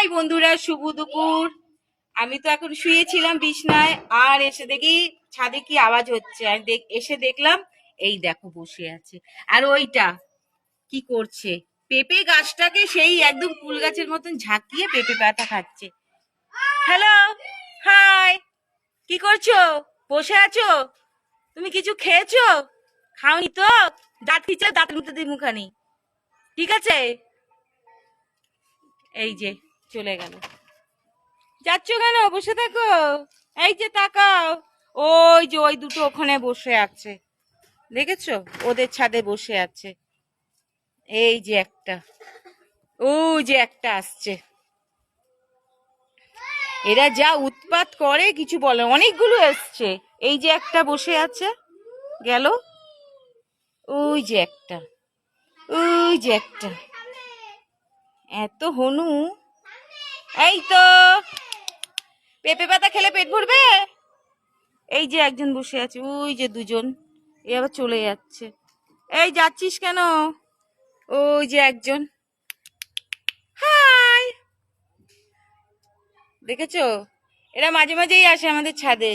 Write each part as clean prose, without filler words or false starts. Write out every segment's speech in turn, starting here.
High বন্ধুরা, শুভ দুপুর। আমি তো এখন শুয়েছিলাম বিছনায়, আর এসে দেখি ছাদে কি আওয়াজ হচ্ছে। আর এসে দেখলাম এই দেখো বসে আছে। আর ওইটা কি করছে, পেঁপে গাছটাকে সেই একদম ফুল গাছের মতন ঝাঁকিয়ে পেঁপে পাতা খাচ্ছে। হ্যালো, হাই, কি করছো? বসে আছো? তুমি কিছু খেয়েছো? খাওনি তো? দাঁত খিচে দাঁত মুখে দিই মুখানি, ঠিক আছে? এই যে চলে গেল। যাচ্ছ কেন? বসে থাকো। এই যে তাকাও, ওই যে ওই দুটো ওখানে বসে আছে, দেখেছো? ওদের ছাদে বসে আছে। এই যে একটা, ওই যে একটা আসছে। এরা যা উৎপাত করে কিছু বলে, অনেকগুলো এসছে। এই যে একটা বসে আছে, গেল। ওই যে একটা, ওই যে একটা, এত হনু। এই তো, পেঁপে পাতা খেলে পেট ভরবে। এই যে একজন বসে আছে, ওই যে দুজন, এ আবার চলে যাচ্ছে। এই যাচ্ছিস কেন? ওই যে একজন, হাই, দেখেছো? এরা মাঝে মাঝেই আসে আমাদের ছাদে।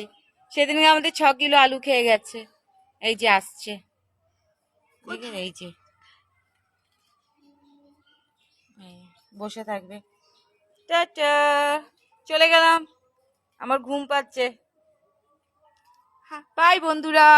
সেদিনকে আমাদের 6 কিলো আলু খেয়ে গেছে। এই যে আসছে, দেখেন, এই যে বসে থাকবে। টাটা, চলে গেলাম, আমার ঘুম পাচ্ছে। বাই বন্ধুরা।